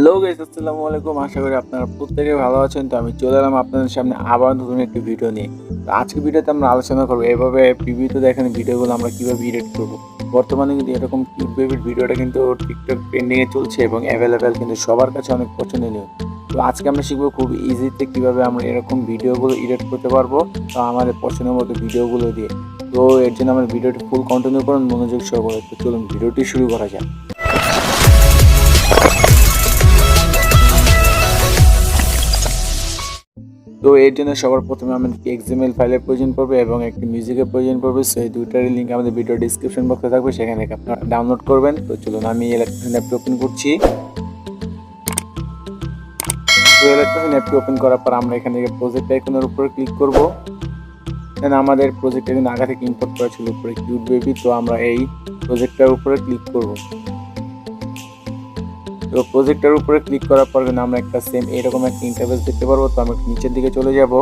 Hello guys, আসসালামু আলাইকুম। আশা করি আপনারা প্রত্যেকে ভালো আছেন। তো আমি চলে এলাম আপনাদের সামনে আবার নতুন একটি ভিডিও নিয়ে। তো আজকে ভিডিওতে আমরা আলোচনা করব এভাবে প্রিভিউতে দেখেন ভিডিওগুলো আমরা কিভাবে এডিট করব। বর্তমানে কিন্তু এরকম কিউট বেবির ভিডিওটা কিন্তু টিকটক ট্রেন্ডিং এ চলছে এবং অ্যাভেলেবেল, কিন্তু সবার কাছে অনেক পছন্দনীয়। তো আজকে আমরা শিখবো খুব ইজিতে কিভাবে আমরা এরকম ভিডিওগুলো এডিট করতে পারবো, তো আমাদের পছন্দের মতো ভিডিওগুলো দিয়ে। তো এর জন্য আমার ভিডিওটি ফুল কন্টিনিউ করুন মনোযোগ সহকারে। তো চলুন ভিডিওটি শুরু করা যাক। তো এর জন্য সবার প্রথমে আমাদের XML ফাইলের প্রয়োজন পড়বে এবং একটি মিউজিকের প্রয়োজন পড়বে। সো এই দুইটারই লিঙ্ক আমাদের ভিডিও ডিসক্রিপশন বক্সে থাকবে, সেখানে থেকে আপনারা ডাউনলোড করবেন। তো চলুন আমি ইলেকট্রন অ্যাপটি ওপেন করছি। তো ইলেকট্রন অ্যাপটি ওপেন করার পর আমরা এখান থেকে প্রজেক্ট আইকনের উপরে ক্লিক করব। দেন আমাদের প্রজেক্টটা কিন্তু আগে থেকে ইম্পোর্ট করা ছিল উপরে কিউট বেবি, তো আমরা এই প্রজেক্টটার উপরে ক্লিক করব। তো প্রজেক্টের উপরে ক্লিক করার পর কিন্তু আমরা একটা সেম এরকম একটা ইন্টারফেস দেখতে পারবো। তো আমরা নিচের দিকে চলে যাব।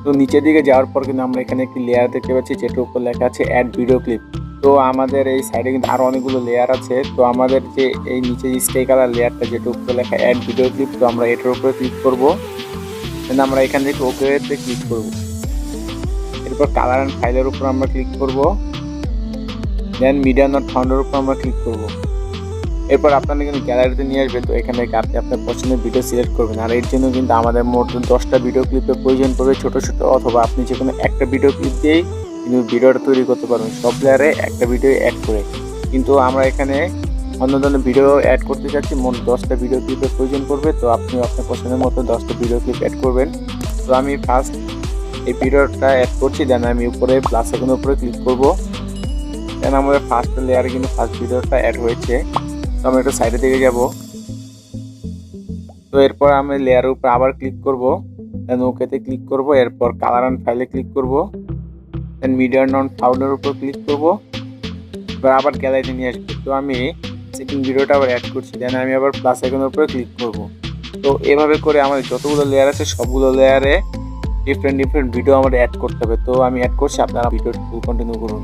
তো নিচের দিকে যাওয়ার পর কিন্তু আমরা এখানে একটি লেয়ার দেখতে পাচ্ছি, যেটার উপর লেখা আছে অ্যাড ভিডিও ক্লিপ। তো আমাদের এই সাইডে কিন্তু আরো অনেকগুলো লেয়ার আছে। তো আমাদের যে এই নিচে স্কাই কালার লেয়ারটা, যেটার উপরে লেখা অ্যাড ভিডিও ক্লিপ, তো আমরা এটার উপরে ক্লিক করব। দেন আমরা এখান থেকে ওকেতে ক্লিক করব। এরপর কালার অ্যান্ড ফাইলের উপর আমরা ক্লিক করব। দেন মিডিয়া নট ফাউন্ডের উপর আমরা ক্লিক করব। এরপর আপনারা কিন্তু গ্যালারিতে নিয়ে আসবে। তো এখান থেকে আপনি আপনার পছন্দের ভিডিও সিলেক্ট করবেন। আর এর জন্য কিন্তু আমাদের মোট 10টা ভিডিও ক্লিপের প্রয়োজন পড়বে, ছোট ছোট, অথবা আপনি যে কোনো একটা ভিডিও ক্লিপ দিয়েই কিন্তু ভিডিওটা তৈরি করতে পারবেন, সব লেয়ারে একটা ভিডিও অ্যাড করে। কিন্তু আমরা এখানে অন্য ধরনের ভিডিও অ্যাড করতে চাচ্ছি, মোট 10টা ভিডিও ক্লিপের প্রয়োজন পড়বে। তো আপনি আপনার পছন্দের মতো 10টা ভিডিও ক্লিপ অ্যাড করবেন। তো আমি ফার্স্ট এই ভিডিওটা অ্যাড করছি। দেন আমি উপরে প্লাস আইকনের উপরে ক্লিক করব। দেন আমাদের ফার্স্ট লেয়ারে কিন্তু ফার্স্ট ভিডিওটা অ্যাড হয়েছে। তো আমরা একটু সাইডের দিকে যাব। তো এরপর আমি লেয়ারের উপর আবার ক্লিক করব। দেন ওকেতে ক্লিক করব। এরপর কালার অ্যান্ড ফাইলে ক্লিক করব। দেন মিডিয়া নট ফাউন্ডের উপর ক্লিক করব। এবার আবার গ্যালারিতে নিয়ে আসবো। তো আমি সেকেন্ড ভিডিওটা আবার অ্যাড করছি। দেন আমি আবার প্লাস আইকনের উপরে ক্লিক করব। তো এভাবে করে আমাদের যতগুলো লেয়ার আছে সবগুলো লেয়ারে ডিফারেন্ট ভিডিও আমাদের অ্যাড করতে হবে। তো আমি অ্যাড করছি, আপনারা ভিডিওটি ফুল কন্টিনিউ করুন।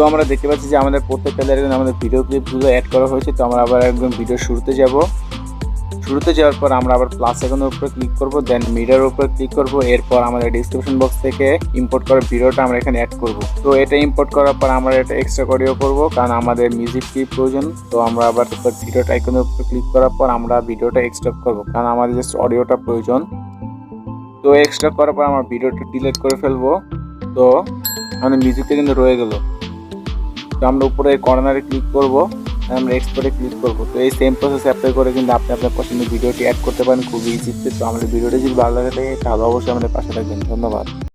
তো আমরা দেখতে পাচ্ছি যে আমাদের প্রত্যেকটা লেয়ারে আমাদের ভিডিও ক্লিপগুলো অ্যাড করা হয়েছে। তো আমরা আবার একদম ভিডিও শুরুতে যাব। শুরুতে যাওয়ার পর আমরা আবার প্লাস আইকনের উপরে ক্লিক করব। দেন মিডিয়ার উপরে ক্লিক করব। এরপর আমাদের ডিসক্রিপশন বক্স থেকে ইম্পোর্ট করা ভিডিওটা আমরা এখানে অ্যাড করব। তো এটা ইম্পোর্ট করার পর আমরা এটা এক্সট্রা অডিও করব, কারণ আমাদের মিউজিক কি প্রয়োজন। তো আমরা আবার ভিডিওটা আইকনের উপরে ক্লিক করার পর আমরা ভিডিওটা এক্সট্রাক্ট করব, কারণ আমাদের জাস্ট অডিওটা প্রয়োজন। তো এক্সট্রাক্ট করার পর আমরা ভিডিওটা ডিলিট করে ফেলবো। তো আমাদের মিউজিকটা কিন্তু রয়ে গেল। তো আমরা উপরে কর্নারে ক্লিক করব, আমরা এক্সপোর্টে ক্লিক করব। তো এই সেম প্রসেস অ্যাপ্লাই করে কিন্তু আপনি আপনার পছন্দের ভিডিওটি অ্যাড করতে পারেন খুব ইজিতে। তো আমাদের ভিডিওটি যদি ভালো লাগে থাকে তাহলে অবশ্যই আমাদের পাশে থাকবেন। ধন্যবাদ।